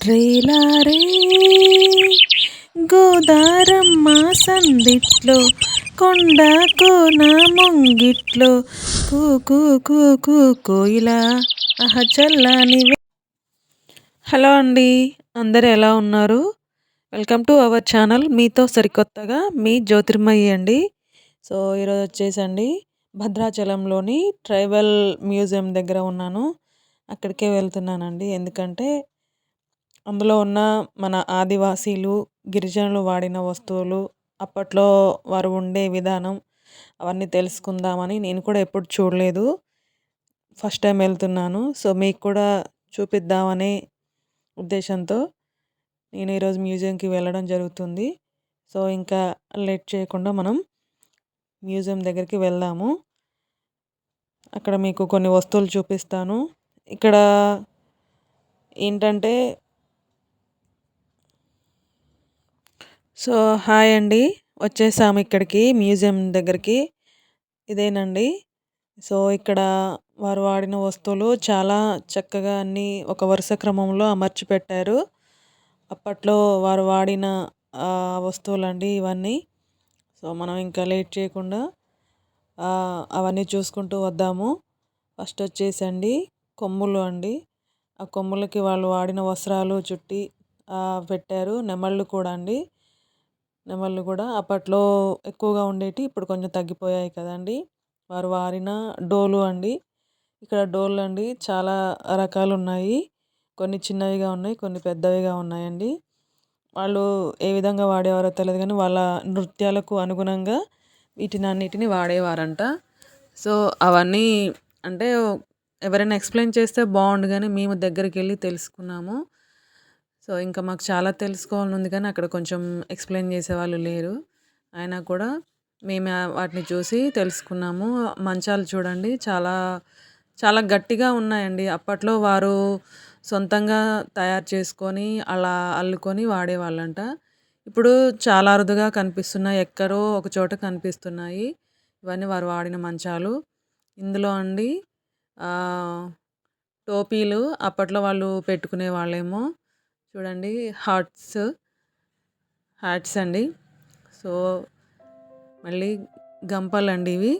రేలారే గోదారమ్మ సందిట్లో కొండ కోన ముంగిట్లో కూ కూ కూ కూ కోయిలా చల్లని. హలో అండి, అందరు ఎలా ఉన్నారు? Welcome to our channel. మీతో సరికొత్తగా మీ జ్యోతిర్మయి అండి. సో ఈరోజు వచ్చేసండి భద్రాచలంలోని ట్రైబల్ మ్యూజియం దగ్గర ఉన్నాను. అక్కడికే వెళ్తున్నానండి. ఎందుకంటే అందులో ఉన్న మన ఆదివాసీలు, గిరిజనులు వాడిన వస్తువులు, అప్పట్లో వారు ఉండే విధానం అవన్నీ తెలుసుకుందామని. నేను కూడా ఎప్పుడు చూడలేదు, ఫస్ట్ టైం వెళ్తున్నాను. సో మీకు కూడా చూపిద్దామనే ఉద్దేశంతో నేను ఈరోజు మ్యూజియంకి వెళ్ళడం జరుగుతుంది. సో ఇంకా లేట్ చేయకుండా మనం మ్యూజియం దగ్గరికి వెళ్దాము. అక్కడ మీకు కొన్ని వస్తువులు చూపిస్తాను. ఇక్కడ ఏంటంటే సో హాయ్ అండి, వచ్చేసాము ఇక్కడికి మ్యూజియం దగ్గరికి. ఇదేనండి. సో ఇక్కడ వారు వాడిన వస్తువులు చాలా చక్కగా అన్నీ ఒక వరుస క్రమంలో అమర్చి పెట్టారు. అప్పట్లో వారు వాడిన వస్తువులండి ఇవన్నీ. సో మనం ఇంకా లేట్ చేయకుండా అవన్నీ చూసుకుంటూ వద్దాము. ఫస్ట్ వచ్చేసండి కొమ్ములు అండి. ఆ కొమ్ములకి వాళ్ళు వాడిన వస్త్రాలు చుట్టి పెట్టారు. నెమళ్ళు కూడా అండి. నెమళ్ళు కూడా అప్పట్లో ఎక్కువగా ఉండేటి, ఇప్పుడు కొంచెం తగ్గిపోయాయి కదండి. వారు వాడిన డోలు అండి. ఇక్కడ డోళ్ళు అండి చాలా రకాలు ఉన్నాయి. కొన్ని చిన్నవిగా ఉన్నాయి, కొన్ని పెద్దవిగా ఉన్నాయండి. వాళ్ళు ఏ విధంగా వాడేవారో తెలియదు కానీ వాళ్ళ నృత్యాలకు అనుగుణంగా వీటిని అన్నిటిని వాడేవారంట. సో అవన్నీ అంటే ఎవరైనా ఎక్స్ప్లెయిన్ చేస్తే బాగుండు కానీ మేము దగ్గరికి వెళ్ళి తెలుసుకున్నాము. సో ఇంకా మాకు చాలా తెలుసుకోవాలని ఉంది కానీ అక్కడ కొంచెం ఎక్స్ప్లెయిన్ చేసేవాళ్ళు లేరు. అయినా కూడా మేము వాటిని చూసి తెలుసుకున్నాము. మంచాలు చూడండి, చాలా చాలా గట్టిగా ఉన్నాయండి. అప్పట్లో వారు సొంతంగా తయారు చేసుకొని అలా అల్లుకొని వాడేవాళ్ళంట. ఇప్పుడు చాలా అరుదుగా కనిపిస్తున్నాయి, ఎక్కడో ఒక చోట కనిపిస్తున్నాయి. ఇవన్నీ వారు వాడిన మంచాలు. ఇందులో అండి టోపీలు అప్పట్లో వాళ్ళు పెట్టుకునే వాళ్ళేమో చూడండి. హ్యాట్స్ అండి. సో మళ్ళీ గంపలండి ఇవి.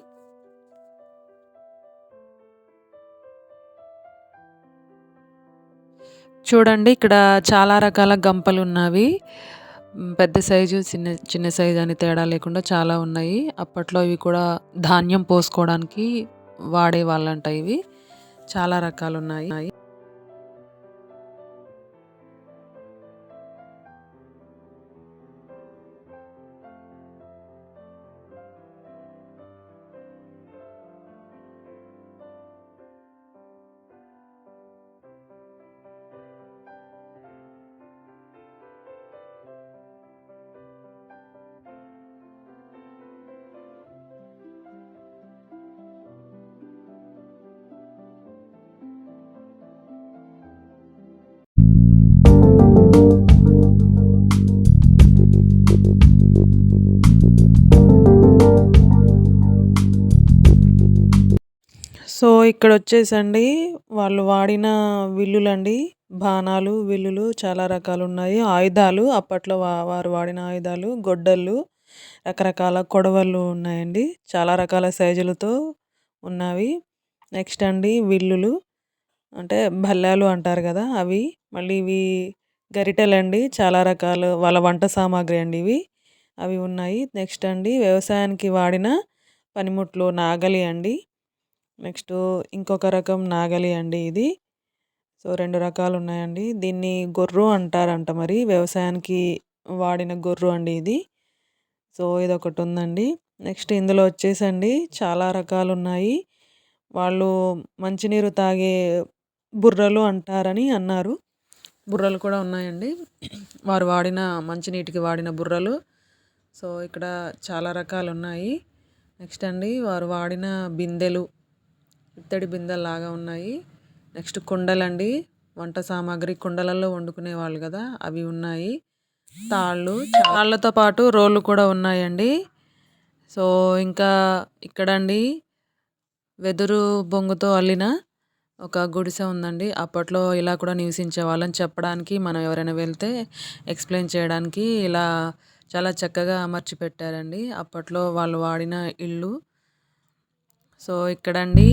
చూడండి ఇక్కడ చాలా రకాల గంపలు ఉన్నవి. పెద్ద సైజు, చిన్న చిన్న సైజు అని తేడా లేకుండా చాలా ఉన్నాయి. అప్పట్లో ఇవి కూడా ధాన్యం పోసుకోవడానికి వాడేవాళ్ళంట. ఇవి చాలా రకాలు ఉన్నాయి. సో ఇక్కడ వచ్చేసండి వాళ్ళు వాడిన విల్లులండి, బాణాలు, విల్లులు చాలా రకాలు ఉన్నాయి. ఆయుధాలు అప్పట్లో వారు వాడిన ఆయుధాలు, గొడ్డళ్ళు, రకరకాల కొడవళ్ళు ఉన్నాయండి. చాలా రకాల సైజులతో ఉన్నవి. నెక్స్ట్ అండి విల్లులు అంటే భల్లాలు అంటారు కదా అవి. మళ్ళీ ఇవి గరిటెలండి, చాలా రకాలు వాళ్ళ వంట సామాగ్రి అండి ఇవి. అవి ఉన్నాయి. నెక్స్ట్ అండి వ్యవసాయానికి వాడిన పనిముట్లు, నాగలి అండి. నెక్స్ట్ ఇంకొక రకం నాగలి అండి ఇది. సో 2 రకాలు ఉన్నాయండి. దీన్ని గొర్రు అంటారంట, మరి వ్యవసాయానికి వాడిన గొర్రు అండి ఇది. సో ఇదొకటి ఉందండి. నెక్స్ట్ ఇందులో వచ్చేసండి చాలా రకాలు ఉన్నాయి. వాళ్ళు మంచినీరు తాగే బుర్రలు అంటారని అన్నారు. బుర్రలు కూడా ఉన్నాయండి, వారు వాడిన మంచినీటికి వాడిన బుర్రలు. సో ఇక్కడ చాలా రకాలు ఉన్నాయి. నెక్స్ట్ అండి వారు వాడిన బిందెలు, ఇత్తడి బిందెలాగా ఉన్నాయి. నెక్స్ట్ కుండలండి, వంట సామాగ్రి కుండలలో వండుకునే వాళ్ళు కదా అవి ఉన్నాయి. తాళ్ళతో పాటు రోళ్ళు కూడా ఉన్నాయండి. సో ఇంకా ఇక్కడండి వెదురు బొంగుతో అల్లిన ఒక గుడిసె ఉందండి. అప్పట్లో ఇలా కూడా నివసించేవాళ్ళని చెప్పడానికి మనం ఎవరైనా వెళ్తే ఎక్స్‌ప్లెయిన్ చేయడానికి ఇలా చాలా చక్కగా అమర్చి పెట్టారండి. అప్పట్లో వాళ్ళు వాడిన ఇల్లు. సో, ఇక్కడండి